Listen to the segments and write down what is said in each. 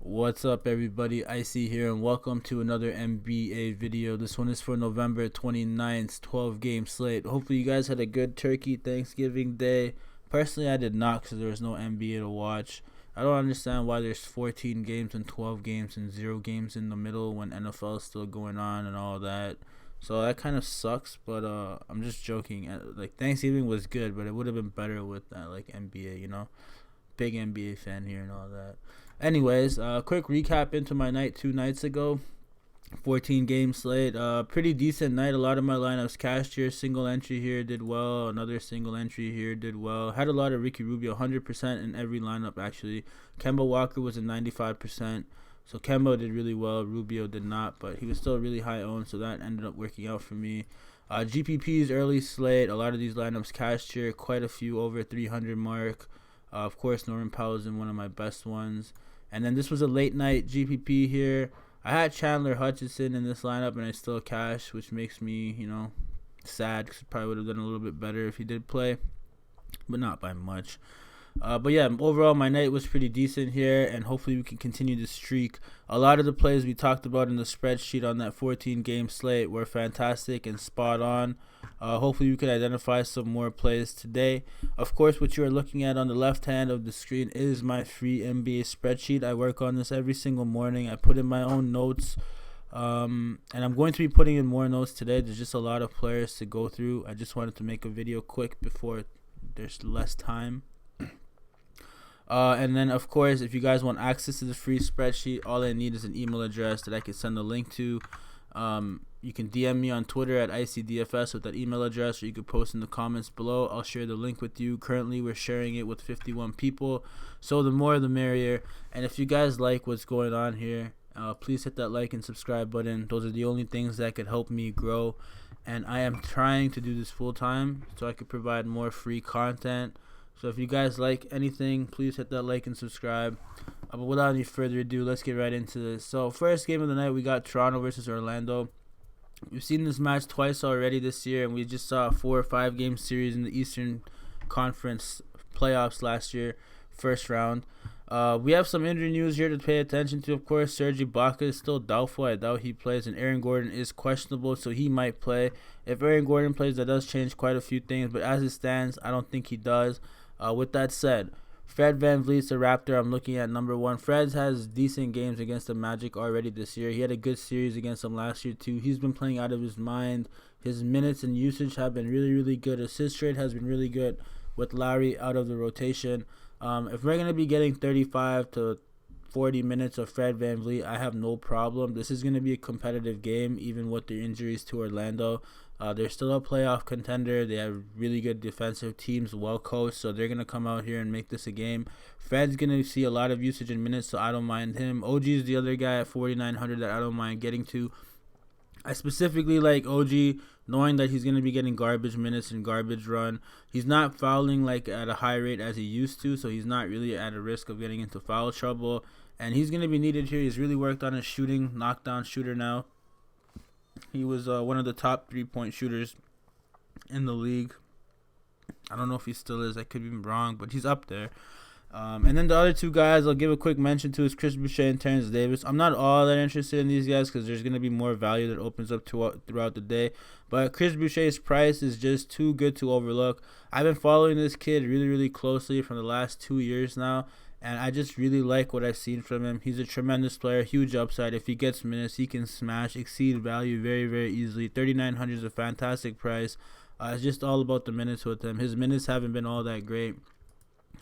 What's up, everybody? Eyecee here, and welcome to another NBA video. This one is for November 29th, 12-game slate. Hopefully, you guys had a good Turkey Thanksgiving day. Personally, I did not because there was no NBA to watch. I don't understand why there's 14 games and 12 games and 0 games in the middle when NFL is still going on and all that. So that kind of sucks, but I'm just joking. Like, Thanksgiving was good, but it would have been better with NBA, Big NBA fan here and all that. Anyways, quick recap into my night 2 nights ago. 14 game slate. Pretty decent night. A lot of my lineups cashed here. Single entry here did well. Another single entry here did well. Had a lot of Ricky Rubio, 100% in every lineup actually. Kemba Walker was at 95%. So Kemba did really well. Rubio did not, but he was still really high owned, so that ended up working out for me. GPP's early slate. A lot of these lineups cashed here. Quite a few over 300 mark. Of course, Norman Powell is in one of my best ones. And then this was a late night GPP here. I had Chandler Hutchison in this lineup, and I still cashed, which makes me, sad because probably would have done a little bit better if he did play, but not by much. But yeah, overall, my night was pretty decent here, and hopefully we can continue this streak. A lot of the plays we talked about in the spreadsheet on that 14-game slate were fantastic and spot on. Hopefully we can identify some more plays today. Of course, what you are looking at on the left hand of the screen is my free NBA spreadsheet. I work on this every single morning. I put in my own notes, and I'm going to be putting in more notes today. There's just a lot of players to go through. I just wanted to make a video quick before there's less time. And then, of course, if you guys want access to the free spreadsheet, all I need is an email address that I can send a link to. You can DM me on Twitter at Eyecee DFS with that email address, or you can post in the comments below. I'll share the link with you. Currently, we're sharing it with 51 people, so the more the merrier. And if you guys like what's going on here, please hit that like and subscribe button. Those are the only things that could help me grow. And I am trying to do this full time so I could provide more free content. So if you guys like anything, please hit that like and subscribe. But without any further ado, let's get right into this. So first game of the night, we got Toronto versus Orlando. We've seen this match twice already this year, and we just saw a 4 or 5 game series in the Eastern Conference playoffs last year, first round. We have some injury news here to pay attention to. Of course, Serge Ibaka is still doubtful. I doubt he plays, and Aaron Gordon is questionable, so he might play. If Aaron Gordon plays, that does change quite a few things, but as it stands, I don't think he does. With that said, Fred VanVleet's the Raptor I'm looking at number 1. Fred has decent games against the Magic already this year. He had a good series against them last year too. He's been playing out of his mind. His minutes and usage have been really, really good. Assist rate has been really good with Lowry out of the rotation. If we're going to be getting 35 to 40 minutes of Fred VanVleet, I have no problem. This is going to be a competitive game, even with the injuries to Orlando. They're still a playoff contender. They have really good defensive teams, well coached, so they're going to come out here and make this a game. Fred's going to see a lot of usage in minutes, so I don't mind him. OG is the other guy at 4,900 that I don't mind getting to. I specifically like OG, knowing that he's going to be getting garbage minutes and garbage run. He's not fouling like at a high rate as he used to, so he's not really at a risk of getting into foul trouble. And he's going to be needed here. He's really worked on his shooting, knockdown shooter now. He was one of the top 3-point shooters in the league. I don't know if he still is. I could be wrong, but he's up there. And then the other two guys I'll give a quick mention to is Chris Boucher and Terrence Davis. I'm not all that interested in these guys because there's going to be more value that opens up throughout the day. But Chris Boucher's price is just too good to overlook. I've been following this kid really, really closely for the last 2 years now. And I just really like what I've seen from him. He's a tremendous player, huge upside. If he gets minutes, he can smash, exceed value very, very easily. 3,900 is a fantastic price. It's just all about the minutes with him. His minutes haven't been all that great.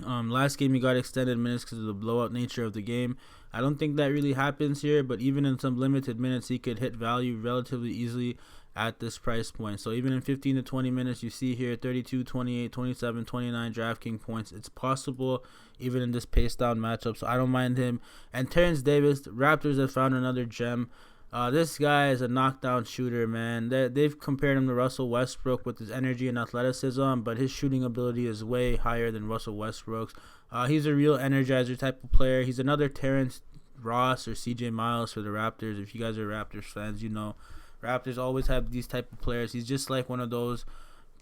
Last game he got extended minutes because of the blowout nature of the game. I don't think that really happens here, but even in some limited minutes, he could hit value relatively easily at this price point. So even in 15 to 20 minutes, you see here 32, 28, 27, 29 DraftKings points. It's possible even in this pace down matchup, so I don't mind him. And Terrence Davis, the Raptors have found another gem. This guy is a knockdown shooter, man. They've compared him to Russell Westbrook with his energy and athleticism, but his shooting ability is way higher than Russell Westbrook's. He's a real energizer type of player. He's another Terrence Ross or CJ Miles for the Raptors. If you guys are Raptors fans, you know Raptors always have these type of players. He's just like one of those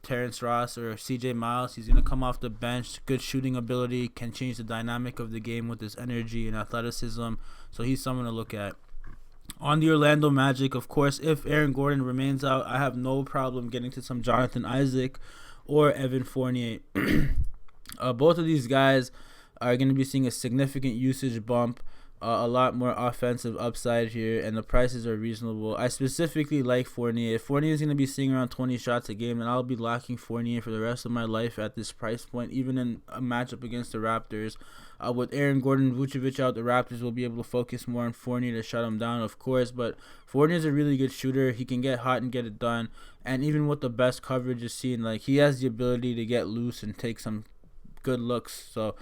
Terrence Ross or CJ Miles. He's going to come off the bench. Good shooting ability. Can change the dynamic of the game with his energy and athleticism. So he's someone to look at. On the Orlando Magic, of course, if Aaron Gordon remains out, I have no problem getting to some Jonathan Isaac or Evan Fournier. Both of these guys are going to be seeing a significant usage bump, a lot more offensive upside here, and the prices are reasonable. I specifically like Fournier. If Fournier is going to be seeing around 20 shots a game, then I'll be locking Fournier for the rest of my life at this price point, even in a matchup against the Raptors. With Aaron Gordon, Vucevic out, the Raptors will be able to focus more on Fournier to shut him down, of course, but Fournier is a really good shooter. He can get hot and get it done, and even with the best coverage you've seen, like, he has the ability to get loose and take some good looks, so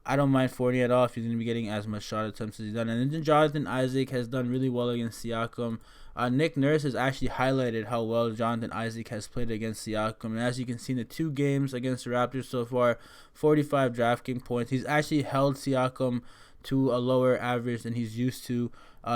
I don't mind Fournier at all if he's going to be getting as much shot attempts as he's done. And then Jonathan Isaac has done really well against Siakam. Nick Nurse has actually highlighted how well Jonathan Isaac has played against Siakam. And as you can see in the 2 games against the Raptors so far, 45 DraftKings points. He's actually held Siakam to a lower average than he's used to.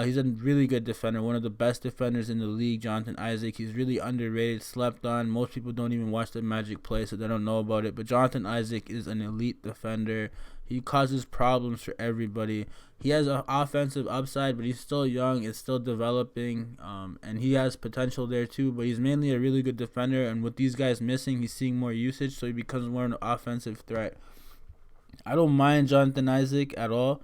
He's a really good defender, one of the best defenders in the league, Jonathan Isaac. He's really underrated, slept on. Most people don't even watch the Magic play, so they don't know about it. But Jonathan Isaac is an elite defender. He causes problems for everybody. He has an offensive upside, but he's still young. It's still developing, and he has potential there too. But he's mainly a really good defender, and with these guys missing, he's seeing more usage, so he becomes more an offensive threat. I don't mind Jonathan Isaac at all.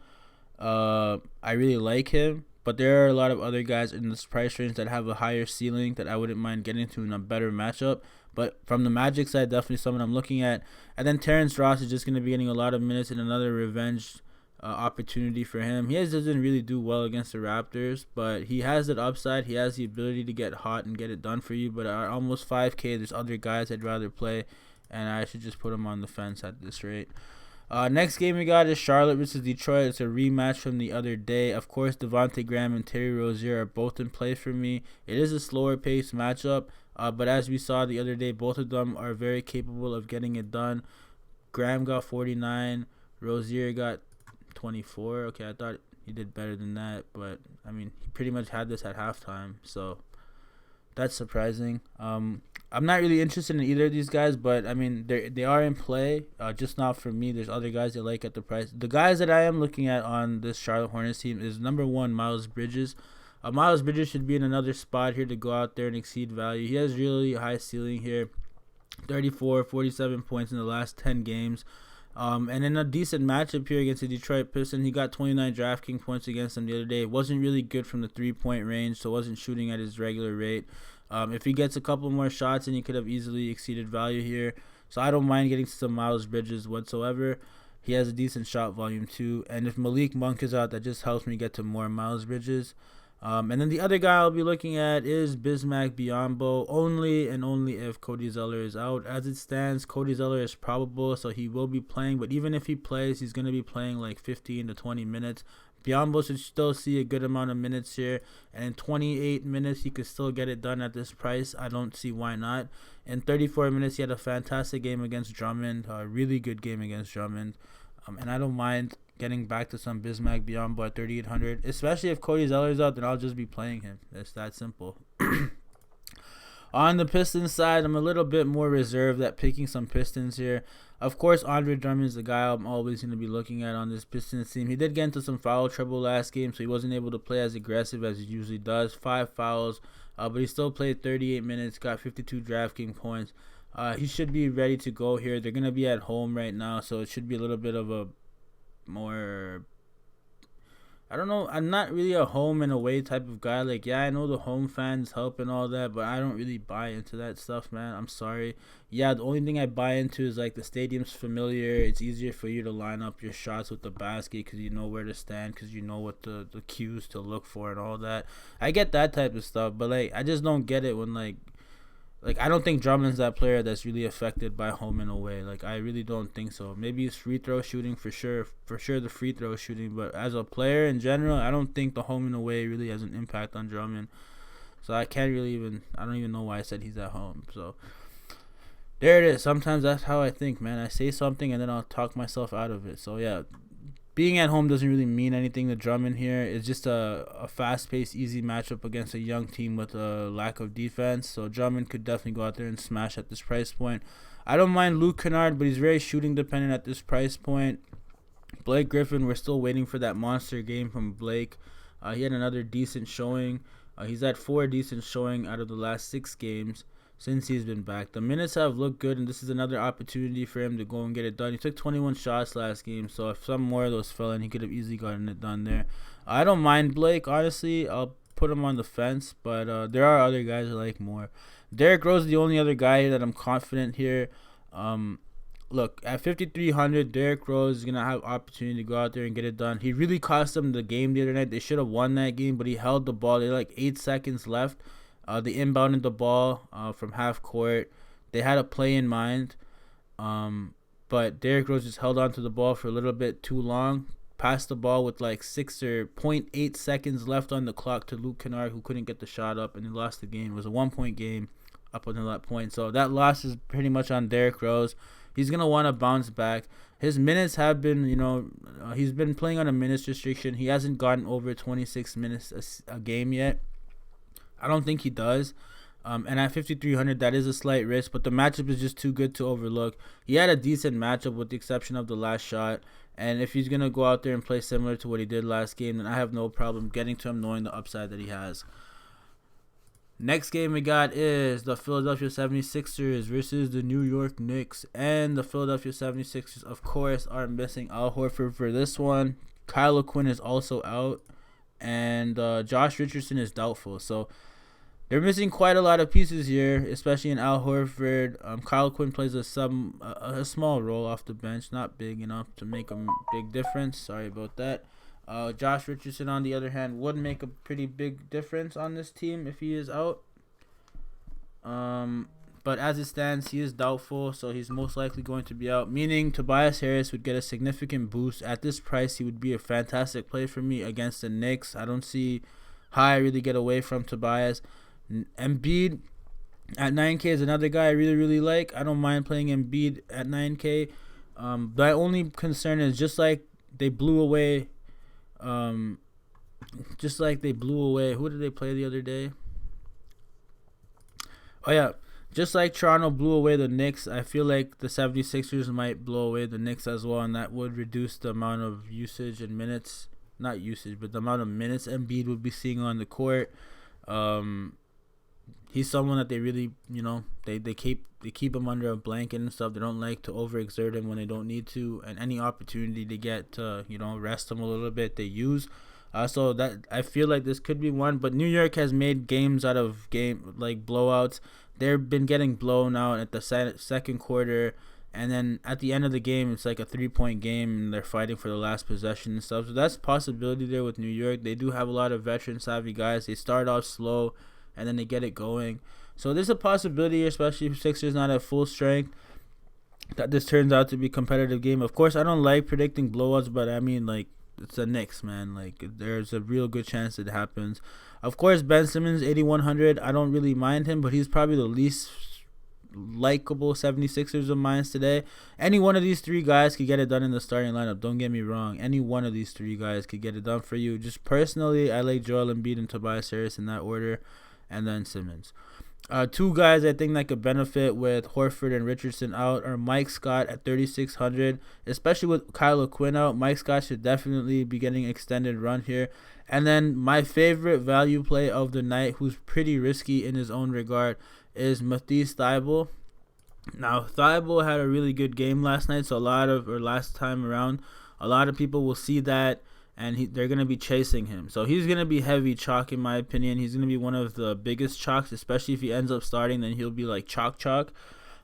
I really like him, but there are a lot of other guys in this price range that have a higher ceiling that I wouldn't mind getting to in a better matchup. But from the Magic side, definitely someone I'm looking at. And then Terrence Ross is just going to be getting a lot of minutes in another revenge opportunity for him. He doesn't really do well against the Raptors, but he has that upside. He has the ability to get hot and get it done for you. But at almost 5K, there's other guys I'd rather play, and I should just put him on the fence at this rate. Next game we got is Charlotte versus Detroit. It's a rematch from the other day. Of course, Devontae Graham and Terry Rozier are both in play for me. It is a slower paced matchup, but as we saw the other day, both of them are very capable of getting it done. Graham got 49. Rozier got 24. Okay, I thought he did better than that, but I mean, he pretty much had this at halftime, so that's surprising. I'm not really interested in either of these guys, but I mean, they are in play, just not for me. There's other guys I like at the price. The guys that I am looking at on this Charlotte Hornets team is number 1, Miles Bridges. Miles Bridges should be in another spot here to go out there and exceed value. He has really high ceiling here, 34, 47 points in the last 10 games. And in a decent matchup here against the Detroit Pistons, he got 29 DraftKings points against them the other day. It wasn't really good from the 3-point range, so wasn't shooting at his regular rate. If he gets a couple more shots, then he could have easily exceeded value here. So I don't mind getting some Miles Bridges whatsoever. He has a decent shot volume too. And if Malik Monk is out, that just helps me get to more Miles Bridges. And then the other guy I'll be looking at is Bismack Biyombo, only and only if Cody Zeller is out. As it stands, Cody Zeller is probable, so he will be playing. But even if he plays, he's going to be playing like 15 to 20 minutes. Biyombo should still see a good amount of minutes here. And in 28 minutes, he could still get it done at this price. I don't see why not. In 34 minutes, he had a fantastic game against Drummond, a really good game against Drummond. And I don't mind getting back to some Bismack Biyombo at 3,800, especially if Cody Zeller's out, then I'll just be playing him. It's that simple. On the Pistons side, I'm a little bit more reserved at picking some Pistons here. Of course, Andre Drummond's the guy I'm always going to be looking at on this Pistons team. He did get into some foul trouble last game, so he wasn't able to play as aggressive as he usually does. 5 fouls, but he still played 38 minutes, got 52 DraftKings points. He should be ready to go here. They're going to be at home right now, so it should be a little bit of a more, I don't know, I'm not really a home and away type of guy. Like, yeah, I know the home fans help and all that, but I don't really buy into that stuff, man. I'm sorry. Yeah, the only thing I buy into is like the stadium's familiar. It's easier for you to line up your shots with the basket because you know where to stand, because you know what the cues to look for and all that. I get that type of stuff, but like, I just don't get it when like I don't think Drummond's that player that's really affected by home and away. Like, I really don't think so. Maybe it's free throw shooting for sure the free throw shooting, but as a player in general, I don't think the home and away really has an impact on Drummond. So I don't even know why I said he's at home. So there it is. Sometimes that's how I think, man. I say something and then I'll talk myself out of it. So yeah, being at home doesn't really mean anything to Drummond here. It's just a fast-paced, easy matchup against a young team with a lack of defense. So Drummond could definitely go out there and smash at this price point. I don't mind Luke Kennard, but he's very shooting dependent at this price point. Blake Griffin, we're still waiting for that monster game from Blake. He had another decent showing. He's had 4 decent showing out of the last 6 games since he's been back. The minutes have looked good, and this is another opportunity for him to go and get it done. He took 21 shots last game, so if some more of those fell in, he could have easily gotten it done there. I don't mind Blake, honestly. I'll put him on the fence, but there are other guys I like more. Derrick Rose is the only other guy that I'm confident here. Look, at 5,300, Derrick Rose is going to have opportunity to go out there and get it done. He really cost them the game the other night. They should have won that game, but he held the ball. They had like 8 seconds left. They inbounded the ball from half court. They had a play in mind, but Derrick Rose just held on to the ball for a little bit too long. Passed the ball with like 6 or 0.8 seconds left on the clock to Luke Kennard, who couldn't get the shot up, and he lost the game. It was a 1-point game up until that point. So that loss is pretty much on Derrick Rose. He's going to want to bounce back. His minutes have been, he's been playing on a minutes restriction. He hasn't gotten over 26 minutes a game yet. I don't think he does. And at 5,300, that is a slight risk, but the matchup is just too good to overlook. He had a decent matchup with the exception of the last shot. And if he's going to go out there and play similar to what he did last game, then I have no problem getting to him knowing the upside that he has. Next game we got is the Philadelphia 76ers versus the New York Knicks. And the Philadelphia 76ers, of course, are missing Al Horford for this one. Kyle Quinn is also out. And Josh Richardson is doubtful. So they're missing quite a lot of pieces here, especially in Al Horford. Kyle Quinn plays a small role off the bench, not big enough to make a big difference. Sorry about that. Josh Richardson, on the other hand, would make a pretty big difference on this team if he is out. But as it stands, he is doubtful, so he's most likely going to be out, meaning Tobias Harris would get a significant boost. At this price, he would be a fantastic play for me against the Knicks. I don't see how I really get away from Tobias. Embiid at 9K is another guy I really, really like. I don't mind playing Embiid at 9K. My only concern is just like they blew away... who did they play the other day? Oh yeah, just like Toronto blew away the Knicks, I feel like the 76ers might blow away the Knicks as well, and that would reduce the amount of usage and minutes, not usage, but the amount of minutes Embiid would be seeing on the court. He's someone that they really, they keep him under a blanket and stuff. They don't like to overexert him when they don't need to, and any opportunity they get to, rest him a little bit, they use. So that I feel like this could be one, but New York has made games out of blowouts. They've been getting blown out at the second quarter, and then at the end of the game, it's like a 3-point game, and they're fighting for the last possession and stuff. So that's a possibility there with New York. They do have a lot of veteran savvy guys. They start off slow, and then they get it going. So there's a possibility, especially if Sixers not at full strength, that this turns out to be a competitive game. Of course, I don't like predicting blowouts, but I mean, it's the Knicks, man. There's a real good chance it happens. Of course, Ben Simmons, 8,100. I don't really mind him, but he's probably the least likable 76ers of mine today. Any one of these 3 guys could get it done in the starting lineup. Don't get me wrong. Any one of these 3 guys could get it done for you. Just personally, I like Joel Embiid and Tobias Harris in that order, and then Simmons. 2 guys I think that could benefit with Horford and Richardson out are Mike Scott at 3,600, especially with Kyle Quinn out. Mike Scott should definitely be getting extended run here. And then my favorite value play of the night, who's pretty risky in his own regard, is Matisse Thybulle. Now, Thybulle had a really good game last night, so last time around, a lot of people will see that, and they're going to be chasing him. So he's going to be heavy chalk, in my opinion. He's going to be one of the biggest chalks, especially if he ends up starting, then he'll be like chalk.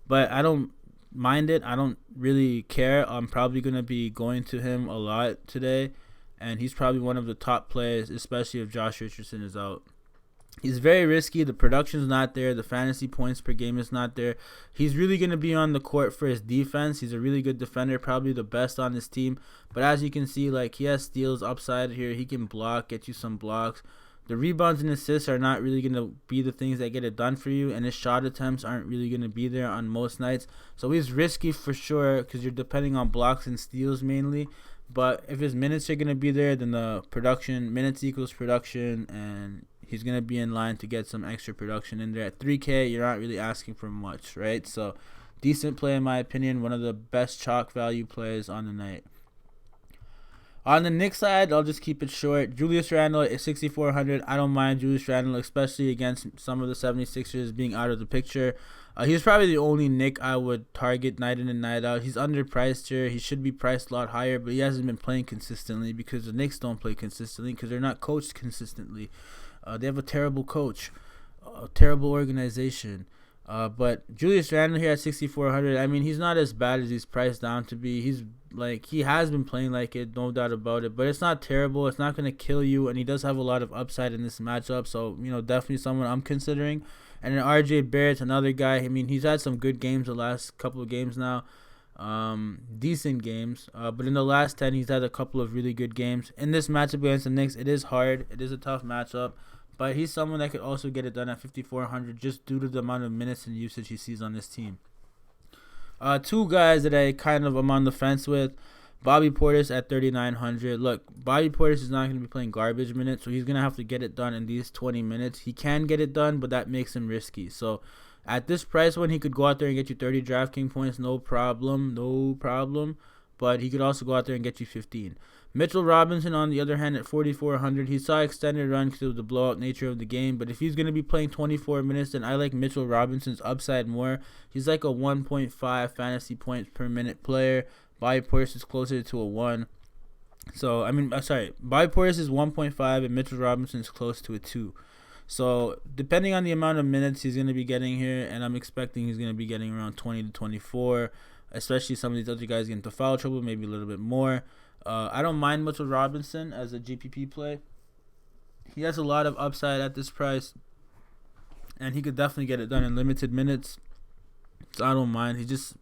But I don't mind it. I don't really care. I'm probably going to be going to him a lot today, and he's probably one of the top players, especially if Josh Richardson is out. He's very risky. The production's not there. The fantasy points per game is not there. He's really going to be on the court for his defense. He's a really good defender, probably the best on his team. But as you can see, he has steals upside here. He can block, get you some blocks. The rebounds and assists are not really going to be the things that get it done for you, and his shot attempts aren't really going to be there on most nights. So he's risky for sure because you're depending on blocks and steals mainly. But if his minutes are going to be there, then the production, minutes equals production, and he's going to be in line to get some extra production in there. At 3K, you're not really asking for much, right? So, decent play in my opinion. One of the best chalk value plays on the night. On the Knicks side, I'll just keep it short. Julius Randle is 6,400. I don't mind Julius Randle, especially against some of the 76ers being out of the picture. He's probably the only Knick I would target night in and night out. He's underpriced here. He should be priced a lot higher, but he hasn't been playing consistently because the Knicks don't play consistently because they're not coached consistently. They have a terrible coach, a terrible organization. But Julius Randle here at 6,400, I mean, he's not as bad as he's priced down to be. He has been playing like it, no doubt about it. But it's not terrible. It's not going to kill you, and he does have a lot of upside in this matchup. So, definitely someone I'm considering. And then RJ Barrett's another guy. I mean, he's had some good games the last couple of games now. Decent games. But in the last 10, he's had a couple of really good games. In this matchup against the Knicks, it is hard. It is a tough matchup. But he's someone that could also get it done at 5,400 just due to the amount of minutes and usage he sees on this team. Two guys that I kind of am on the fence with. Bobby Portis at 3,900. Look, Bobby Portis is not going to be playing garbage minutes, so he's going to have to get it done in these 20 minutes. He can get it done, but that makes him risky. So at this price when he could go out there and get you 30 DraftKings points, no problem. But he could also go out there and get you 15. Mitchell Robinson, on the other hand, at 4,400, he saw extended run because of the blowout nature of the game. But if he's going to be playing 24 minutes, then I like Mitchell Robinson's upside more. He's like a 1.5 fantasy points per minute player. Bobby Portis is closer to a 1. So, Bobby Portis is 1.5 and Mitchell Robinson is close to a 2. So, depending on the amount of minutes he's going to be getting here, and I'm expecting he's going to be getting around 20 to 24, especially some of these other guys get into foul trouble, maybe a little bit more. I don't mind Mitchell Robinson as a GPP play. He has a lot of upside at this price, and he could definitely get it done in limited minutes. So I don't mind. He just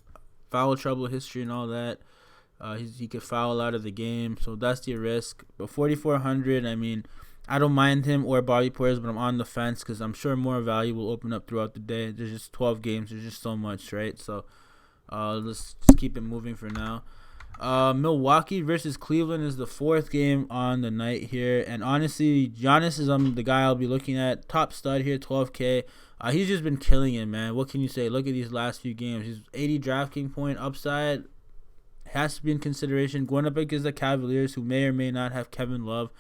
foul trouble history and all that. He could foul out of the game, so that's the risk. But 4,400, I mean, I don't mind him or Bobby Portis, but I'm on the fence because I'm sure more value will open up throughout the day. There's just 12 games. There's just so much, right? So let's just keep it moving for now. Milwaukee versus Cleveland is the fourth game on the night here, and honestly, Giannis is the guy I'll be looking at. Top stud here, 12K. He's just been killing it, man. What can you say? Look at these last few games. He's 80 DraftKings point upside. Has to be in consideration. Going up against the Cavaliers, who may or may not have Kevin Love.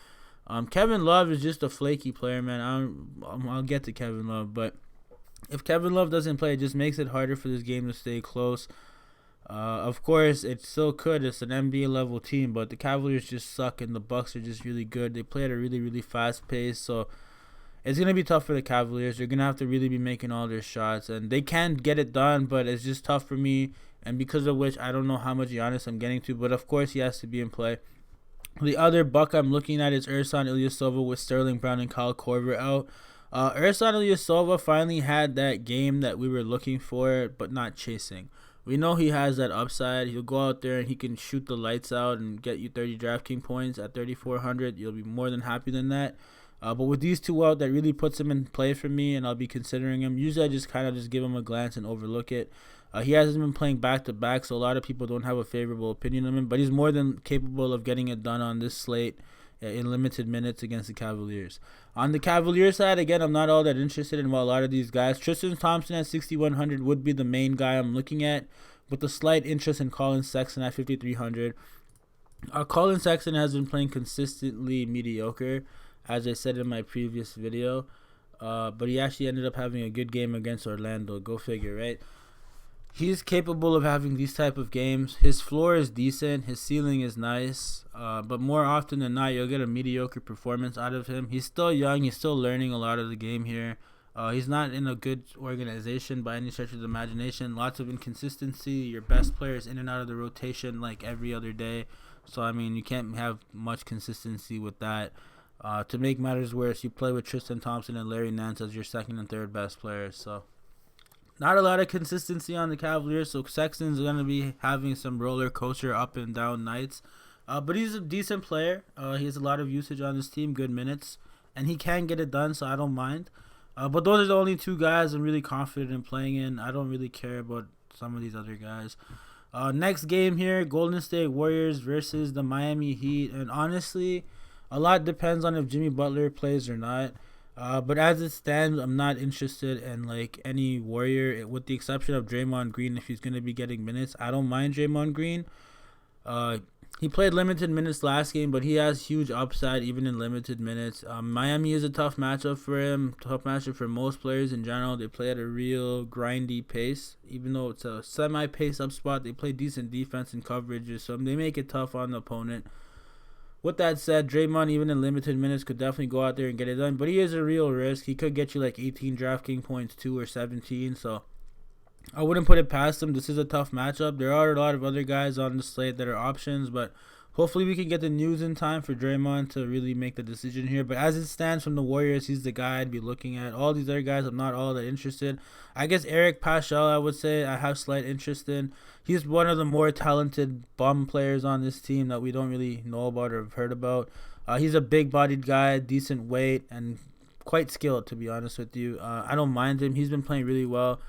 Kevin Love is just a flaky player, man. I'll get to Kevin Love, but if Kevin Love doesn't play, it just makes it harder for this game to stay close. Of course, it still could. It's an NBA level team, but the Cavaliers just suck, and the Bucks are just really good. They play at a really, really fast pace, so it's going to be tough for the Cavaliers. They're going to have to really be making all their shots, and they can get it done, but it's just tough for me, and because of which, I don't know how much Giannis I'm getting to, but of course, he has to be in play. The other Buck I'm looking at is Ersan Ilyasova with Sterling Brown and Kyle Korver out. Ersan Ilyasova finally had that game that we were looking for, but not chasing. We know he has that upside. He'll go out there and he can shoot the lights out and get you 30 DraftKings points at 3,400. You'll be more than happy than that. But with these two out, that really puts him in play for me, and I'll be considering him. Usually I just kind of just give him a glance and overlook it. He hasn't been playing back-to-back, so a lot of people don't have a favorable opinion of him. But he's more than capable of getting it done on this slate in limited minutes against the Cavaliers. On the Cavaliers side, again, I'm not all that interested in a lot of these guys. Tristan Thompson at 6,100 would be the main guy I'm looking at, with a slight interest in Colin Sexton at 5,300. Colin Sexton has been playing consistently mediocre, as I said in my previous video. But he actually ended up having a good game against Orlando. Go figure, right? He's capable of having these type of games. His floor is decent. His ceiling is nice. But more often than not, you'll get a mediocre performance out of him. He's still young. He's still learning a lot of the game here. He's not in a good organization by any stretch of the imagination. Lots of inconsistency. Your best player is in and out of the rotation like every other day. So, I mean, you can't have much consistency with that. To make matters worse, you play with Tristan Thompson and Larry Nance as your second and third best players. So, not a lot of consistency on the Cavaliers, so Sexton's going to be having some roller coaster up and down nights. But he's a decent player. He has a lot of usage on his team, good minutes, and he can get it done, so I don't mind. But those are the only two guys I'm really confident in playing in. I don't really care about some of these other guys. Next game here, Golden State Warriors versus the Miami Heat. And honestly, a lot depends on if Jimmy Butler plays or not. But as it stands, I'm not interested in like any Warrior, with the exception of Draymond Green. If he's going to be getting minutes, I don't mind Draymond Green. He played limited minutes last game, but he has huge upside even in limited minutes. Miami is a tough matchup for him, tough matchup for most players in general. They play at a real grindy pace. Even though it's a semi-pace up spot, they play decent defense and coverages, so they make it tough on the opponent. With that said, Draymond, even in limited minutes, could definitely go out there and get it done, but he is a real risk. He could get you like 18 DraftKings points, 2 or 17, so I wouldn't put it past him. This is a tough matchup. There are a lot of other guys on the slate that are options, but hopefully we can get the news in time for Draymond to really make the decision here. But as it stands from the Warriors, he's the guy I'd be looking at. All these other guys, I'm not all that interested. I guess Eric Paschall, I would say I have slight interest in. He's one of the more talented bum players on this team that we don't really know about or have heard about. He's a big-bodied guy, decent weight, and quite skilled, to be honest with you. I don't mind him. He's been playing really well.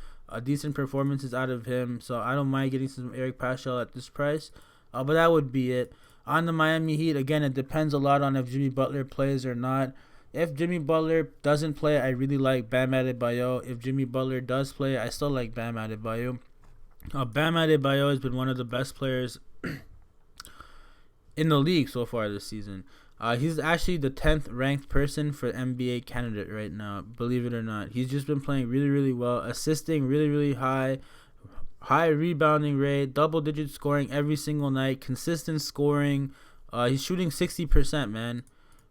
Decent performances out of him, so I don't mind getting some Eric Paschall at this price. But that would be it. On the Miami Heat, again, it depends a lot on if Jimmy Butler plays or not. If Jimmy Butler doesn't play, I really like Bam Adebayo. If Jimmy Butler does play, I still like Bam Adebayo. Bam Adebayo has been one of the best players in the league so far this season. He's actually the 10th ranked person for NBA candidate right now, believe it or not. He's just been playing really, really well, assisting really, really high rebounding rate, double-digit scoring every single night, consistent scoring. He's shooting 60%, man.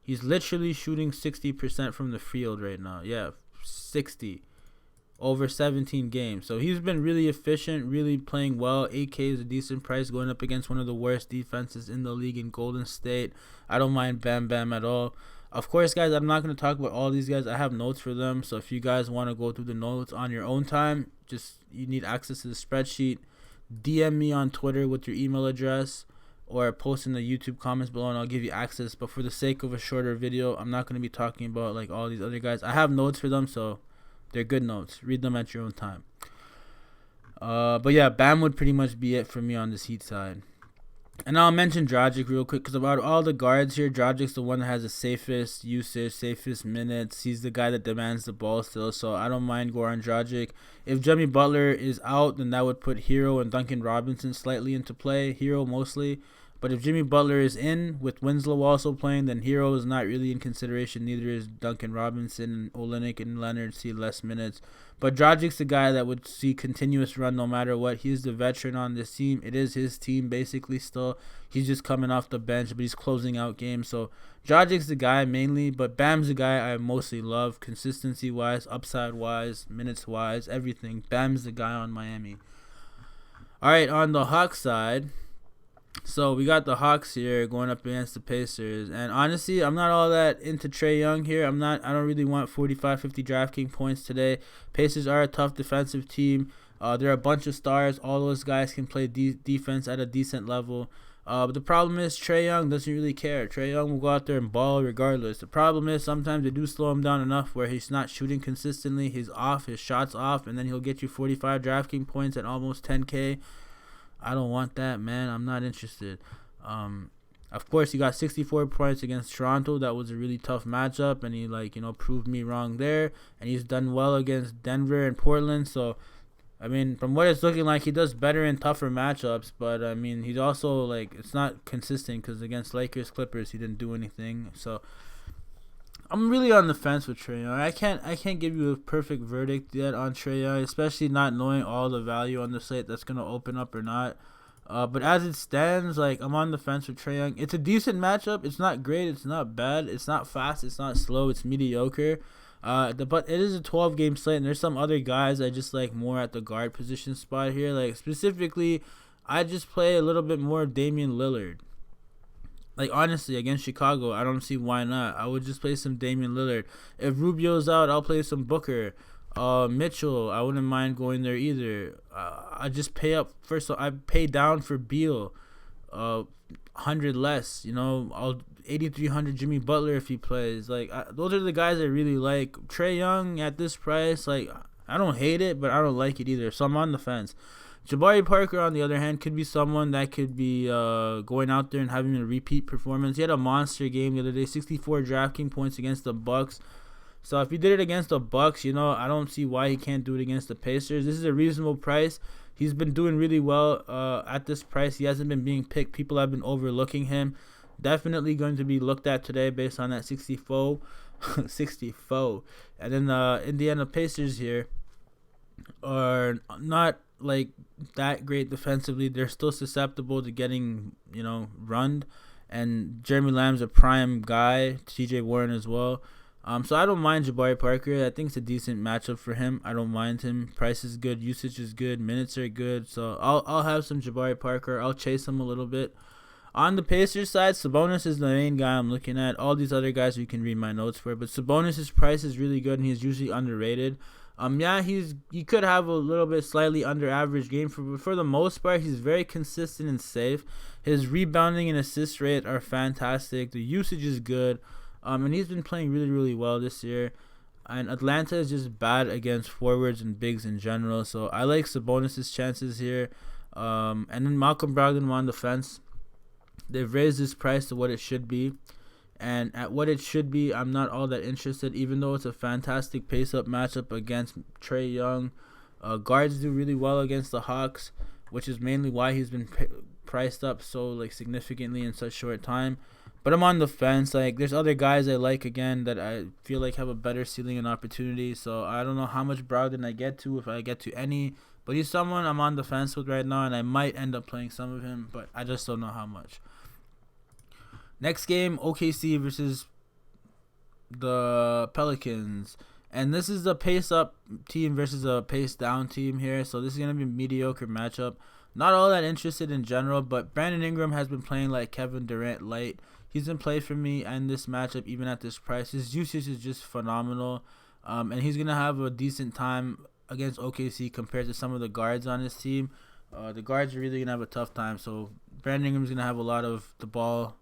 He's literally shooting 60% from the field right now. Yeah, 60 over 17 games. So he's been really efficient, really playing well. 8K is a decent price going up against one of the worst defenses in the league in Golden State. I don't mind Bam Bam at all. Of course, guys, I'm not going to talk about all these guys. I have notes for them. So if you guys want to go through the notes on your own time, you need access to the spreadsheet. DM me on Twitter with your email address or post in the YouTube comments below and I'll give you access. But for the sake of a shorter video, I'm not going to be talking about like all these other guys. I have notes for them, so they're good notes. Read them at your own time. But yeah, Bam would pretty much be it for me on this Heat side. And I'll mention Dragic real quick because about all the guards here, Dragic's the one that has the safest usage, safest minutes. He's the guy that demands the ball still, so I don't mind Goran Dragic. If Jimmy Butler is out, then that would put Hero and Duncan Robinson slightly into play. Hero mostly. But if Jimmy Butler is in, with Winslow also playing, then Hero is not really in consideration. Neither is Duncan Robinson, and Olynyk and Leonard see less minutes. But Dragic's the guy that would see continuous run no matter what. He's the veteran on this team. It is his team basically still. He's just coming off the bench, but he's closing out games. So Dragic's the guy mainly, but Bam's the guy I mostly love. Consistency-wise, upside-wise, minutes-wise, everything. Bam's the guy on Miami. All right, on the Hawks side. So we got the Hawks here going up against the Pacers, and honestly, I'm not all that into Trae Young here. I don't really want 45, 50 DraftKings points today. Pacers are a tough defensive team. They're a bunch of stars. All those guys can play defense at a decent level. But the problem is Trae Young doesn't really care. Trae Young will go out there and ball regardless. The problem is sometimes they do slow him down enough where he's not shooting consistently. He's off, his shot's off, and then he'll get you 45 DraftKings points at almost 10K. I don't want that, man. I'm not interested. Of course, he got 64 points against Toronto. That was a really tough matchup, and he proved me wrong there. And he's done well against Denver and Portland. So, I mean, from what it's looking like, he does better in tougher matchups. But I mean, he's also it's not consistent because against Lakers, Clippers, he didn't do anything. So, I'm really on the fence with Trae Young. I can't give you a perfect verdict yet on Trae Young, especially not knowing all the value on the slate that's gonna open up or not. But as it stands, I'm on the fence with Trae Young. It's a decent matchup. It's not great. It's not bad. It's not fast. It's not slow. It's mediocre. But it is a 12-game slate, and there's some other guys I just like more at the guard position spot here. Specifically, I just play a little bit more of Damian Lillard. Honestly, against Chicago, I don't see why not. I would just play some Damian Lillard. If Rubio's out, I'll play some Booker. Mitchell, I wouldn't mind going there either. I just pay up first. So I pay down for Beal, 100 less. I'll 8,300 Jimmy Butler if he plays. Those are the guys I really like. Trae Young at this price, I don't hate it, but I don't like it either. So I'm on the fence. Jabari Parker, on the other hand, could be someone that could be going out there and having a repeat performance. He had a monster game the other day, 64 DraftKings points against the Bucks. So if he did it against the Bucks, I don't see why he can't do it against the Pacers. This is a reasonable price. He's been doing really well at this price. He hasn't been being picked. People have been overlooking him. Definitely going to be looked at today based on that 64. 64. And then Indiana Pacers here are not like that great defensively. They're still susceptible to getting, runned. And Jeremy Lamb's a prime guy. TJ Warren as well. So I don't mind Jabari Parker. I think it's a decent matchup for him. I don't mind him. Price is good. Usage is good. Minutes are good. So I'll have some Jabari Parker. I'll chase him a little bit. On the Pacers side, Sabonis is the main guy I'm looking at. All these other guys you can read my notes for. But Sabonis' price is really good, and he's usually underrated. He could have a little bit slightly under average game. For the most part, he's very consistent and safe. His rebounding and assist rate are fantastic. The usage is good. And he's been playing really, really well this year. And Atlanta is just bad against forwards and bigs in general. So I like Sabonis' chances here. And then Malcolm Brogdon on the fence. They've raised his price to what it should be. And at what it should be, I'm not all that interested, even though it's a fantastic pace-up matchup against Trae Young. Guards do really well against the Hawks, which is mainly why he's been priced up so significantly in such short time. But I'm on the fence. There's other guys I like, again, that I feel like have a better ceiling and opportunity. So I don't know how much Brogdon I get to, if I get to any. But he's someone I'm on the fence with right now, and I might end up playing some of him, but I just don't know how much. Next game, OKC versus the Pelicans. And this is a pace-up team versus a pace-down team here. So this is going to be a mediocre matchup. Not all that interested in general, but Brandon Ingram has been playing like Kevin Durant light. He's been played for me in this matchup, even at this price. His usage is just phenomenal. And he's going to have a decent time against OKC compared to some of the guards on his team. The guards are really going to have a tough time. So Brandon Ingram's going to have a lot of the ball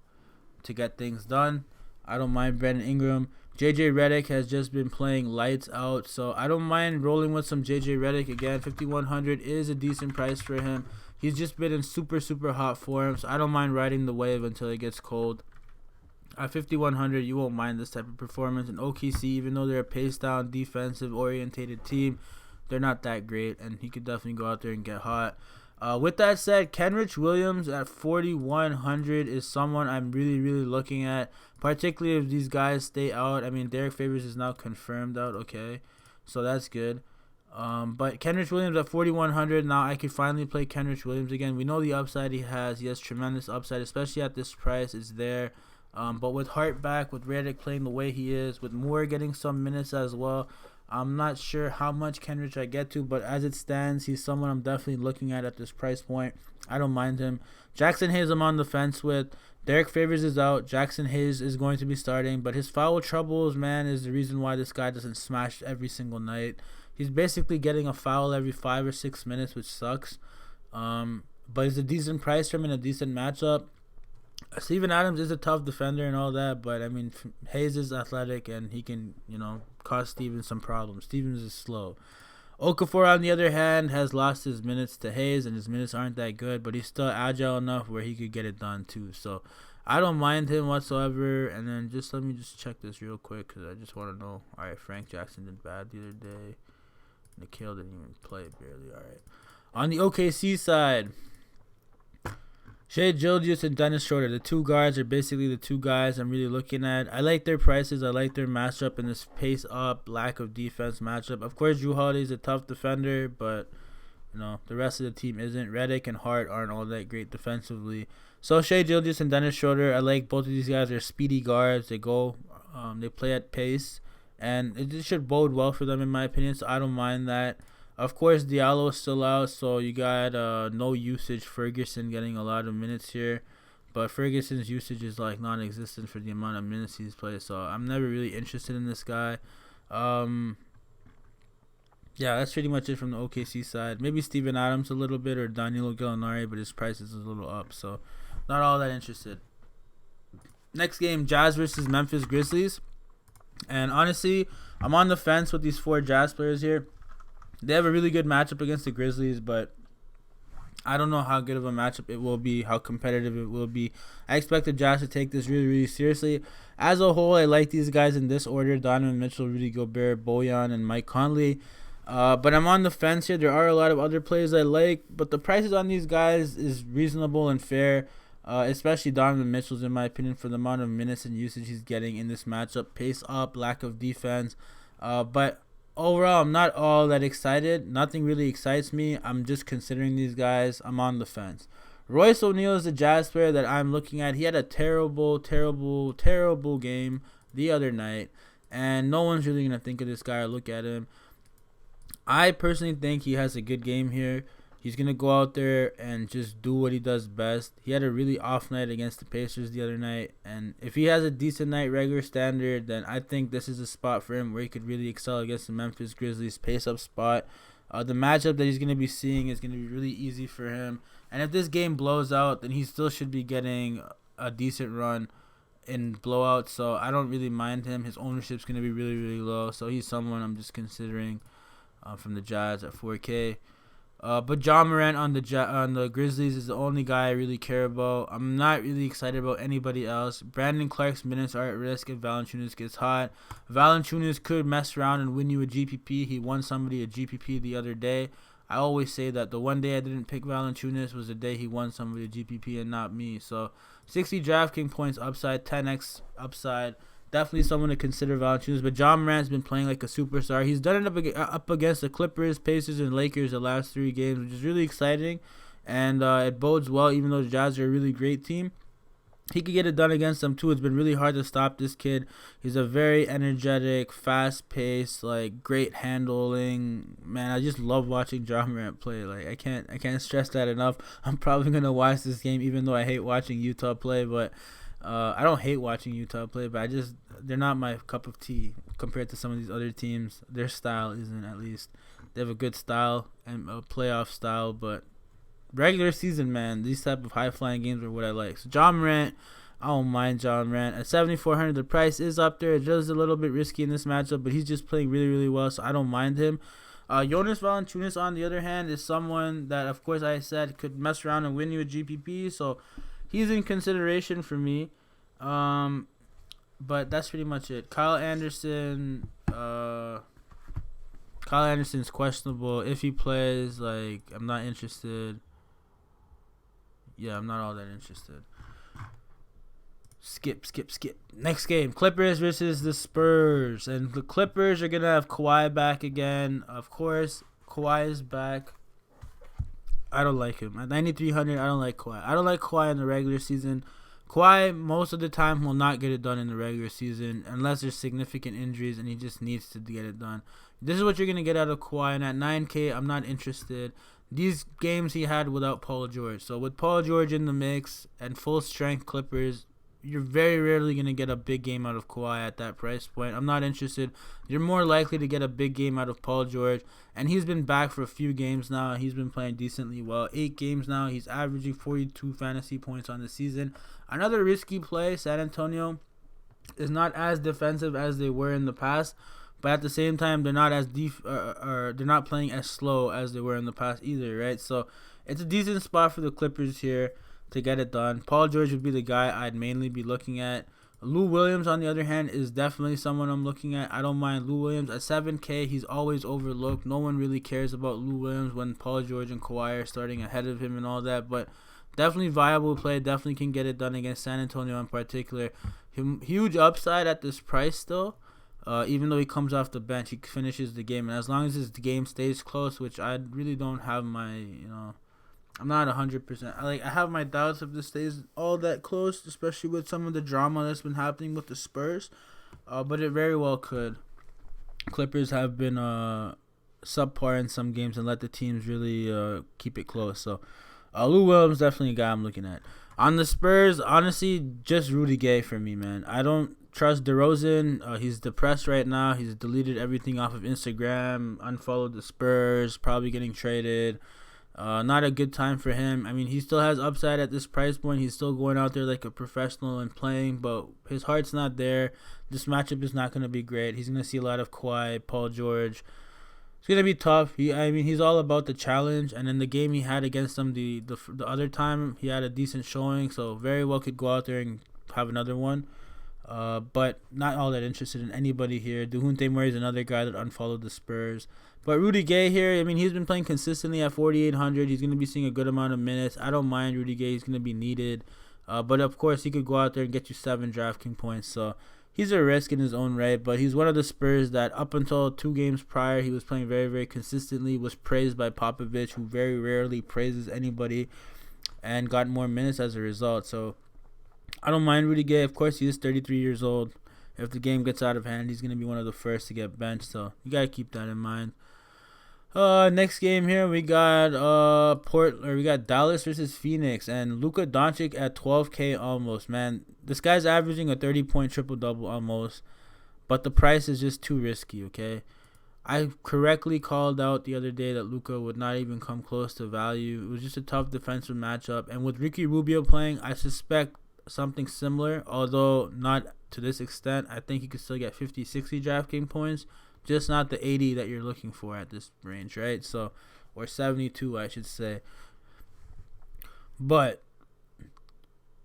to get things done. I don't mind Brandon Ingram. JJ Redick has just been playing lights out, so I don't mind rolling with some JJ Redick again. 5,100 is a decent price for him. He's just been in super, super hot form, so I don't mind riding the wave until it gets cold. At 5,100, you won't mind this type of performance. And OKC, even though they're a pace-down, defensive-orientated team, they're not that great, and he could definitely go out there and get hot. With that said, Kenrich Williams at 4,100 is someone I'm really, really looking at, particularly if these guys stay out. I mean, Derek Favors is now confirmed out, okay, so that's good. But Kenrich Williams at 4,100, now I could finally play Kenrich Williams again. We know the upside he has. He has tremendous upside, especially at this price. It's there. But with Hart back, with Redick playing the way he is, with Moore getting some minutes as well, I'm not sure how much Kenrich I get to, but as it stands, he's someone I'm definitely looking at this price point. I don't mind him. Jackson Hayes I'm on the fence with. Derek Favors is out. Jackson Hayes is going to be starting, but his foul troubles, man, is the reason why this guy doesn't smash every single night. He's basically getting a foul every 5 or 6 minutes, which sucks. But it's a decent price for him in a decent matchup. Steven Adams is a tough defender and all that, but I mean, Hayes is athletic and he can, cause Stevens some problems. Stevens is slow. Okafor, on the other hand, has lost his minutes to Hayes, and his minutes aren't that good, but he's still agile enough where he could get it done too. So I don't mind him whatsoever. And then let me check this real quick because I just want to know. All right, Frank Jackson did bad the other day. Nikhil didn't even play barely. All right. On the OKC side, Shai Gilgeous and Dennis Schroeder, the two guards, are basically the two guys I'm really looking at. I like their prices. I like their matchup in this pace-up, lack of defense matchup. Of course, Jrue Holiday's a tough defender, but the rest of the team isn't. Redick and Hart aren't all that great defensively. So Shai Gilgeous and Dennis Schroeder, I like both of these guys. They're speedy guards. They play at pace, and it should bode well for them in my opinion. So I don't mind that. Of course, Diallo is still out, so you got no usage. Ferguson getting a lot of minutes here, but Ferguson's usage is non-existent for the amount of minutes he's played. So I'm never really interested in this guy. Yeah, that's pretty much it from the OKC side. Maybe Steven Adams a little bit or Danilo Gallinari, but his price is a little up, so not all that interested. Next game, Jazz versus Memphis Grizzlies, and honestly, I'm on the fence with these 4 Jazz players here. They have a really good matchup against the Grizzlies, but I don't know how good of a matchup it will be, how competitive it will be. I expect the Jazz to take this really, really seriously. As a whole, I like these guys in this order: Donovan Mitchell, Rudy Gobert, Bojan, and Mike Conley. But I'm on the fence here. There are a lot of other players I like, but the prices on these guys is reasonable and fair. Especially Donovan Mitchell's, in my opinion, for the amount of minutes and usage he's getting in this matchup. Pace up, lack of defense. But overall, I'm not all that excited. Nothing really excites me. I'm just considering these guys. I'm on the fence. Royce O'Neal is a Jazz player that I'm looking at. He had a terrible, terrible, terrible game the other night, and no one's really going to think of this guy or look at him. I personally think he has a good game here. He's going to go out there and just do what he does best. He had a really off night against the Pacers the other night, and if he has a decent night regular standard, then I think this is a spot for him where he could really excel against the Memphis Grizzlies pace-up spot. The matchup that he's going to be seeing is going to be really easy for him, and if this game blows out, then he still should be getting a decent run in blowouts, so I don't really mind him. His ownership's going to be really, really low, so he's someone I'm just considering from the Jazz at 4K. But John Morant on the Grizzlies is the only guy I really care about. I'm not really excited about anybody else. Brandon Clark's minutes are at risk if Valanciunas gets hot. Valanciunas could mess around and win you a GPP. He won somebody a GPP the other day. I always say that the one day I didn't pick Valanciunas was the day he won somebody a GPP and not me. So 60 DraftKings points upside, 10x upside. Definitely someone to consider Valanciunas, but John Morant's been playing like a superstar. He's done it up against the Clippers, Pacers, and Lakers the last 3 games, which is really exciting, and it bodes well. Even though the Jazz are a really great team, he could get it done against them too. It's been really hard to stop this kid. He's a very energetic, fast-paced, like great handling. Man, I just love watching John Morant play. Like I can't stress that enough. I'm probably gonna watch this game, even though I hate watching Utah play, but. I don't hate watching Utah play, but they're not my cup of tea compared to some of these other teams. Their style isn't, at least. They have a good style and a playoff style, but regular season, man, these type of high-flying games are what I like. So John Morant, I don't mind John Morant. At 7,400, the price is up there. It's just a little bit risky in this matchup, but he's just playing really, really well, so I don't mind him. Jonas Valanciunas, on the other hand, is someone that, of course, I said could mess around and win you a GPP, so he's in consideration for me. But that's pretty much it. Kyle Anderson's questionable. If he plays, like, I'm not interested. Yeah, I'm not all that interested. Skip. Next game, Clippers versus the Spurs. And the Clippers are going to have Kawhi back again. Of course, Kawhi is back. I don't like him. At 9,300, I don't like Kawhi. I don't like Kawhi in the regular season. Kawhi, most of the time, will not get it done in the regular season unless there's significant injuries and he just needs to get it done. This is what you're going to get out of Kawhi. And at 9K, I'm not interested. These games he had without Paul George. So with Paul George in the mix and full-strength Clippers, you're very rarely going to get a big game out of Kawhi at that price point. I'm not interested. You're more likely to get a big game out of Paul George, and he's been back for a few games now. He's been playing decently well. 8 games now. He's averaging 42 fantasy points on the season. Another risky play. San Antonio is not as defensive as they were in the past, but at the same time, they're not they're not playing as slow as they were in the past either, right? So it's a decent spot for the Clippers here to get it done. Paul George would be the guy I'd mainly be looking at. Lou Williams, on the other hand, is definitely someone I'm looking at. I don't mind Lou Williams. At 7K, he's always overlooked. No one really cares about Lou Williams when Paul George and Kawhi are starting ahead of him and all that, but definitely viable play. Definitely can get it done against San Antonio in particular. Huge upside at this price still. Even though he comes off the bench, he finishes the game. And as long as his game stays close, which I really don't have I'm not 100%. I have my doubts if this stays all that close, especially with some of the drama that's been happening with the Spurs. But it very well could. Clippers have been subpar in some games and let the teams really keep it close. So Lou Williams definitely a guy I'm looking at. On the Spurs, honestly, just Rudy Gay for me, man. I don't trust DeRozan. He's depressed right now. He's deleted everything off of Instagram, unfollowed the Spurs, probably getting traded. Not a good time for him. I mean, he still has upside at this price point. He's still going out there like a professional and playing, but his heart's not there. This matchup is not going to be great. He's going to see a lot of Kawhi, Paul George. It's gonna be tough. He's all about the challenge, and in the game he had against them the other time, he had a decent showing, so very well could go out there and have another one. But not all that interested in anybody here. Dejounte Murray is another guy that unfollowed the Spurs. But Rudy Gay here, he's been playing consistently at 4,800. He's going to be seeing a good amount of minutes. I don't mind Rudy Gay. He's going to be needed. But, of course, he could go out there and get you 7 DraftKings points. So he's a risk in his own right. But he's one of the Spurs that up until 2 games prior, he was playing very, very consistently, was praised by Popovich, who very rarely praises anybody, and got more minutes as a result. So I don't mind Rudy Gay. Of course, he is 33 years old. If the game gets out of hand, he's going to be one of the first to get benched. So you got to keep that in mind. Next game here, we got Dallas versus Phoenix, and Luka Doncic at 12K almost. Man, this guy's averaging a 30-point triple-double almost, but the price is just too risky, okay? I correctly called out the other day that Luka would not even come close to value. It was just a tough defensive matchup, and with Ricky Rubio playing, I suspect something similar, although not to this extent. I think he could still get 50, 60 DraftKings points, just not the 80 that you're looking for at this range, right? So, or 72, I should say. But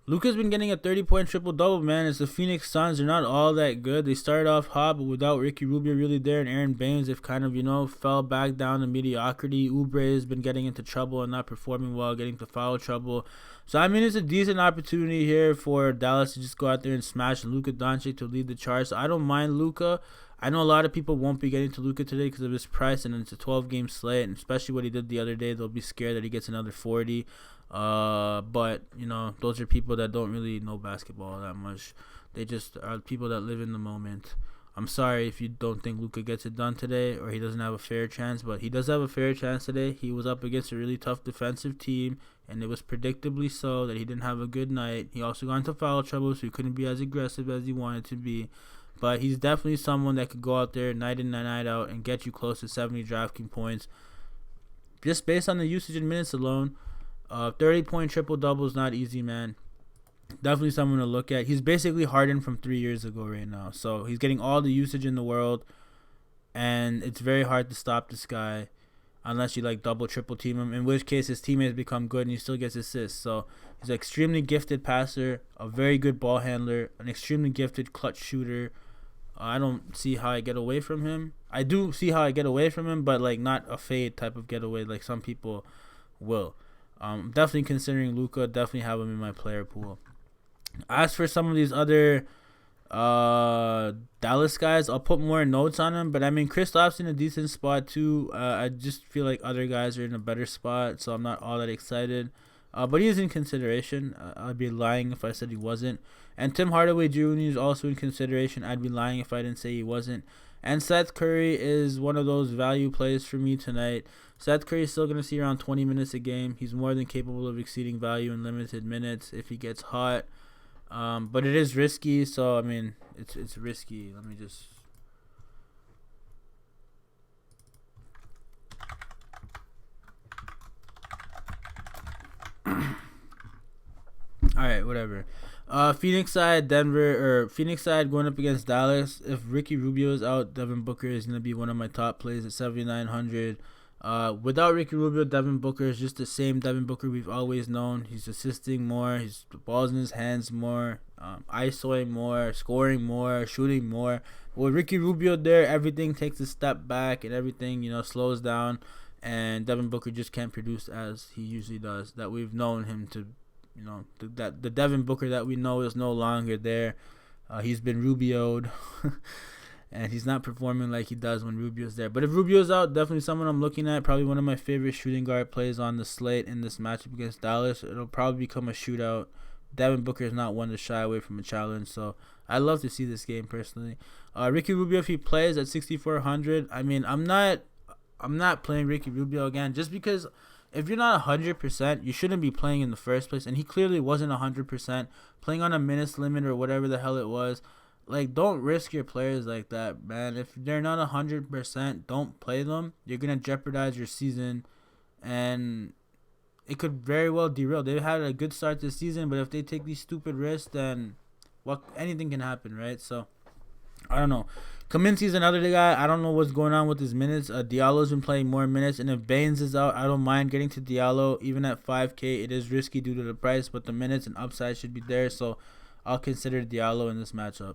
Luka's been getting a 30-point triple-double, man. It's the Phoenix Suns. They're not all that good. They started off hot, but without Ricky Rubio really there and Aaron Baines, they've kind of, fell back down to mediocrity. Oubre has been getting into trouble and not performing well, getting to foul trouble. So, it's a decent opportunity here for Dallas to just go out there and smash Luka Doncic to lead the charge. So, I don't mind Luka. I know a lot of people won't be getting to Luka today because of his price, and it's a 12-game slate, and especially what he did the other day, they'll be scared that he gets another 40. But, those are people that don't really know basketball that much. They just are people that live in the moment. I'm sorry if you don't think Luka gets it done today or he doesn't have a fair chance, but he does have a fair chance today. He was up against a really tough defensive team, and it was predictably so that he didn't have a good night. He also got into foul trouble, so he couldn't be as aggressive as he wanted to be. But he's definitely someone that could go out there night in and night out and get you close to 70 DraftKings points. Just based on the usage and minutes alone, 30-point triple-double is not easy, man. Definitely someone to look at. He's basically Harden from 3 years ago right now. So he's getting all the usage in the world, and it's very hard to stop this guy unless you double, triple team him, in which case his teammates become good and he still gets assists. So he's an extremely gifted passer, a very good ball handler, an extremely gifted clutch shooter. I don't see how I get away from him. I do see how I get away from him, but not a fade type of getaway like some people will. Definitely considering Luka, definitely have him in my player pool. As for some of these other Dallas guys, I'll put more notes on them, but Kristaps in a decent spot too. I just feel like other guys are in a better spot, so I'm not all that excited. But he is in consideration. I'd be lying if I said he wasn't. And Tim Hardaway Jr. is also in consideration. I'd be lying if I didn't say he wasn't. And Seth Curry is one of those value plays for me tonight. Seth Curry is still going to see around 20 minutes a game. He's more than capable of exceeding value in limited minutes if he gets hot. But it is risky, so it's risky. Let me just. All right, whatever. Phoenix side going up against Dallas. If Ricky Rubio is out, Devin Booker is going to be one of my top plays at 7,900. Without Ricky Rubio, Devin Booker is just the same Devin Booker we've always known. He's assisting more. The ball's in his hands more. ISOing more, scoring more, shooting more. With Ricky Rubio there, everything takes a step back and everything, slows down. And Devin Booker just can't produce as he usually does. That we've known him to, the Devin Booker that we know is no longer there. He's been Rubio'd. And he's not performing like he does when Rubio's there. But if Rubio's out, definitely someone I'm looking at. Probably one of my favorite shooting guard plays on the slate in this matchup against Dallas. It'll probably become a shootout. Devin Booker is not one to shy away from a challenge. So I love to see this game personally. Ricky Rubio, if he plays at 6,400, I'm not playing Ricky Rubio again. Just because if you're not 100%, you shouldn't be playing in the first place. And he clearly wasn't 100%. Playing on a minutes limit or whatever the hell it was. Don't risk your players like that, man. If they're not 100%, don't play them. You're going to jeopardize your season, and it could very well derail. They had a good start this season, but if they take these stupid risks, then anything can happen, right? So, I don't know. Kaminsky's another guy. I don't know what's going on with his minutes. Diallo's been playing more minutes, and if Baines is out, I don't mind getting to Diallo. Even at 5K, it is risky due to the price, but the minutes and upside should be there, so I'll consider Diallo in this matchup.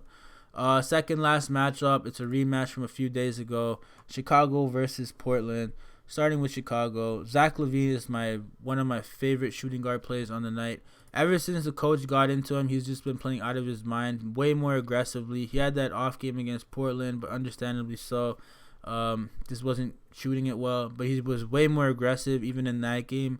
Second last matchup, it's a rematch from a few days ago. Chicago versus Portland. Starting with Chicago, Zach LaVine is one of my favorite shooting guard players on the night. Ever since the coach got into him, he's just been playing out of his mind, way more aggressively. He had that off game against Portland, but understandably so. Just wasn't shooting it well, but he was way more aggressive even in that game.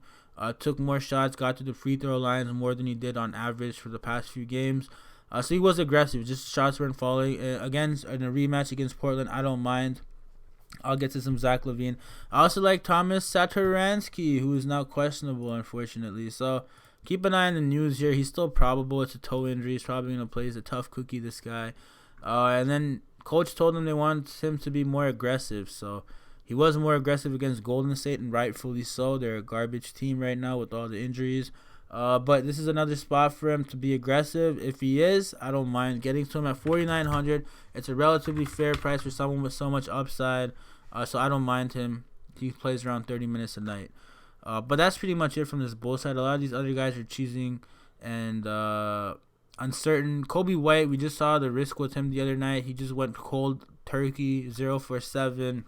Took more shots, got to the free throw lines more than he did on average for the past few games. So he was aggressive, just shots weren't falling. Again, in a rematch against Portland, I don't mind. I'll get to some Zach LaVine. I also like Thomas Satoransky, who is now questionable, unfortunately. So keep an eye on the news here. He's still probable. It's a toe injury. He's probably going to play. He's a tough cookie, this guy. And then coach told him they want him to be more aggressive. So he was more aggressive against Golden State, and rightfully so. They're a garbage team right now with all the injuries. But this is another spot for him to be aggressive. If he is, I don't mind getting to him at 4,900. It's a relatively fair price for someone with so much upside. So I don't mind him. He plays around 30 minutes a night. But that's pretty much it from this bull side. A lot of these other guys are cheesing and uncertain. Kobe White, we just saw the risk with him the other night. He just went cold turkey, 0 for 7.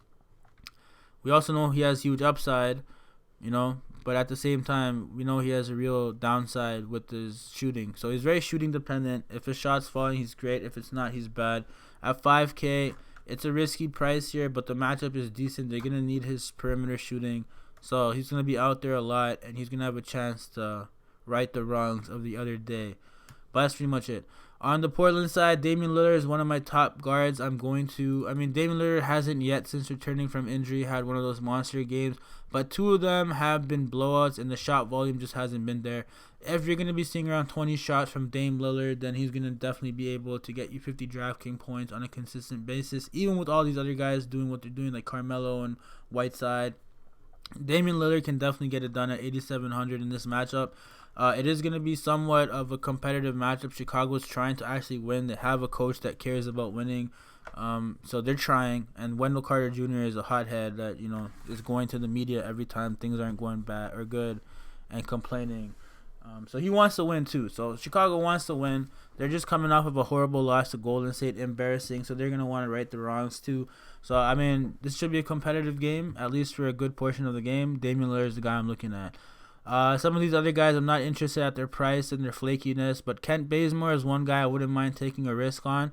We also know he has huge upside, but at the same time, we know he has a real downside with his shooting. So he's very shooting dependent. If his shot's falling, he's great. If it's not, he's bad. At 5K, it's a risky price here, but the matchup is decent. They're going to need his perimeter shooting. So he's going to be out there a lot, and he's going to have a chance to right the wrongs of the other day. But that's pretty much it. On the Portland side, Damian Lillard is one of my top guards. Damian Lillard hasn't yet, since returning from injury, had one of those monster games. But 2 of them have been blowouts, and the shot volume just hasn't been there. If you're going to be seeing around 20 shots from Dame Lillard, then he's going to definitely be able to get you 50 DraftKings points on a consistent basis. Even with all these other guys doing what they're doing, like Carmelo and Whiteside, Damian Lillard can definitely get it done at 8,700 in this matchup. It is going to be somewhat of a competitive matchup. Chicago's trying to actually win. They have a coach that cares about winning. So they're trying. And Wendell Carter Jr. is a hothead that, is going to the media every time things aren't going bad or good and complaining. So he wants to win too. So Chicago wants to win. They're just coming off of a horrible loss to Golden State, embarrassing. So they're going to want to right the wrongs too. So, this should be a competitive game, at least for a good portion of the game. Damian Lillard is the guy I'm looking at. Some of these other guys, I'm not interested at their price and their flakiness, but Kent Bazemore is one guy I wouldn't mind taking a risk on.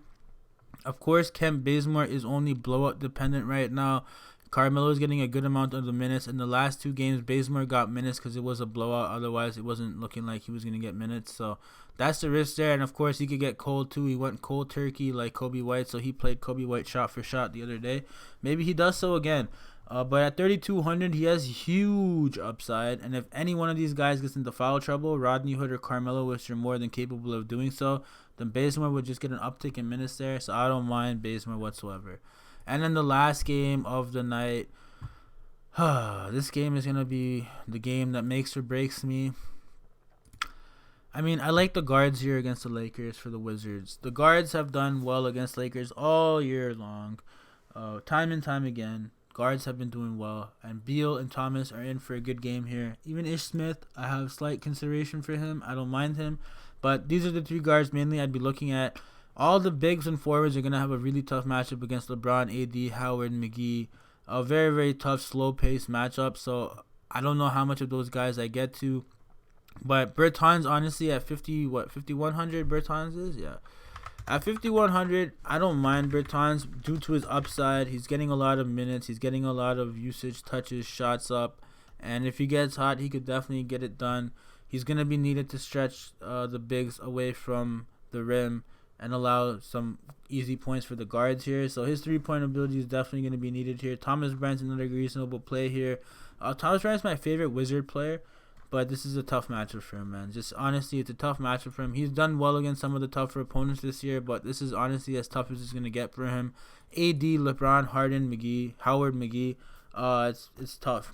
Of course, Kent Bazemore is only blowout dependent right now. Carmelo is getting a good amount of the minutes. In the last 2 games, Bazemore got minutes because it was a blowout. Otherwise, it wasn't looking like he was going to get minutes. So that's the risk there. And, of course, he could get cold, too. He went cold turkey like Kobe White, so he played Kobe White shot for shot the other day. Maybe he does so again. But at 3,200, he has huge upside. And if any one of these guys gets into foul trouble, Rodney Hood or Carmelo, which are more than capable of doing so, then Bazemore would just get an uptick in minutes there. So I don't mind Bazemore whatsoever. And then the last game of the night, this game is going to be the game that makes or breaks me. I like the guards here against the Lakers for the Wizards. The guards have done well against Lakers all year long, time and time again. Guards have been doing well, and Beal and Thomas are in for a good game here. Even Ish Smith, I have slight consideration for him. I don't mind him, but these are the 3 guards mainly I'd be looking at. All the bigs and forwards are going to have a really tough matchup against LeBron, AD, Howard, McGee. A very, very tough, slow-paced matchup, so I don't know how much of those guys I get to. But Bertans, honestly, at 5,100 Bertans is? Yeah. At 5,100, I don't mind Bertans due to his upside. He's getting a lot of minutes. He's getting a lot of usage, touches, shots up. And if he gets hot, he could definitely get it done. He's going to be needed to stretch the bigs away from the rim and allow some easy points for the guards here. So his 3-point ability is definitely going to be needed here. Thomas Bryant's another reasonable play here. Thomas Bryant's my favorite Wizard player, but this is a tough matchup for him, man. Just honestly, it's a tough matchup for him. He's done well against some of the tougher opponents this year, but this is honestly as tough as it's going to get for him. AD, LeBron, Harden, McGee, Howard, McGee, it's tough.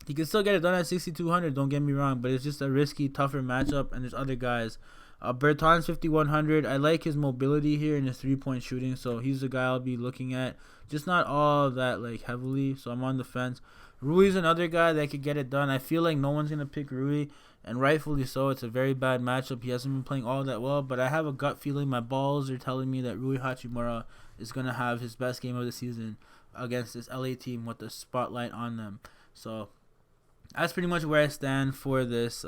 He can still get it done at 6,200, don't get me wrong, but it's just a risky, tougher matchup, and there's other guys. Bertans 5100. I like his mobility here and his 3-point shooting, so he's the guy I'll be looking at. Just not all that like heavily, so I'm on the fence. Rui's another guy that could get it done. I feel like no one's gonna pick Rui, and rightfully so. It's a very bad matchup. He hasn't been playing all that well, but I have a gut feeling. My balls are telling me that Rui Hachimura is gonna have his best game of the season against this LA team with the spotlight on them. So that's pretty much where I stand for this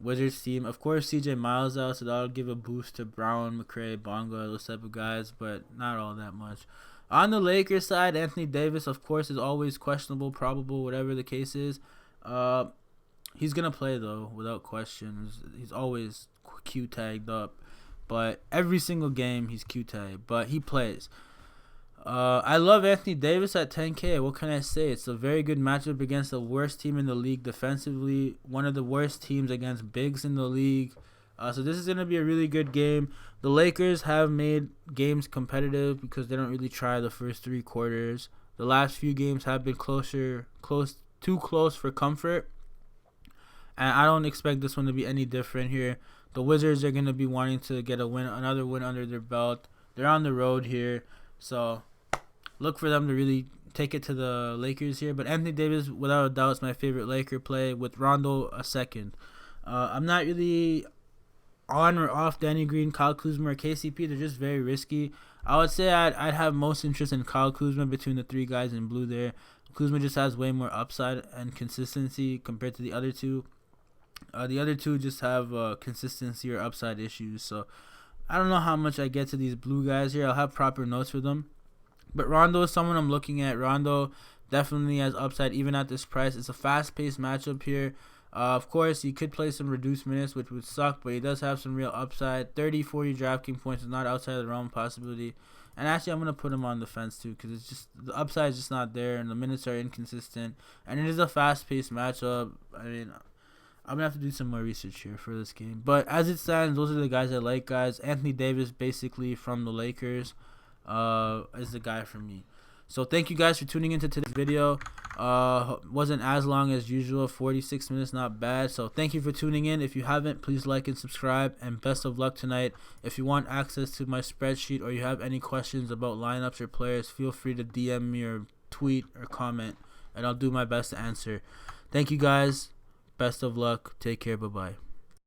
Wizards team. Of course, CJ Miles out, so that'll give a boost to Brown, McRae, Bonga, those type of guys, but not all that much. On the Lakers side, Anthony Davis, of course, is always questionable, probable, whatever the case is. He's going to play, though, without question. He's always Q tagged up. But every single game, he's Q tagged. But he plays. I love Anthony Davis at 10K. What can I say? It's a very good matchup against the worst team in the league defensively. One of the worst teams against bigs in the league. So this is going to be a really good game. The Lakers have made games competitive because they don't really try the first 3 quarters. The last few games have been too close for comfort. And I don't expect this one to be any different here. The Wizards are going to be wanting to get another win under their belt. They're on the road here. So look for them to really take it to the Lakers here. But Anthony Davis, without a doubt, is my favorite Laker play, with Rondo a second. I'm not really on or off Danny Green, Kyle Kuzma, or KCP. They're just very risky. I would say I'd have most interest in Kyle Kuzma between the 3 guys in blue there. Kuzma just has way more upside and consistency compared to the other 2. The other 2 just have consistency or upside issues. So I don't know how much I get to these blue guys here. I'll have proper notes for them. But Rondo is someone I'm looking at. Rondo definitely has upside even at this price. It's a fast-paced matchup here. Of course, he could play some reduced minutes, which would suck, but he does have some real upside. 30, 40 DraftKings points is not outside of the realm of possibility. And actually, I'm going to put him on the fence, too, because it's just the upside is just not there, and the minutes are inconsistent. And it is a fast-paced matchup. I mean, I'm going to have to do some more research here for this game. But as it stands, those are the guys I like, guys. Anthony Davis, basically, from the Lakers, is the guy for me. So thank you guys for tuning into today's video. Wasn't as long as usual, 46 minutes, not bad. So thank you for tuning in. If you haven't, please like and subscribe, and best of luck tonight. If you want access to my spreadsheet or you have any questions about lineups or players, feel free to DM me or tweet or comment, and I'll do my best to answer. Thank you guys. Best of luck. Take care. Bye-bye.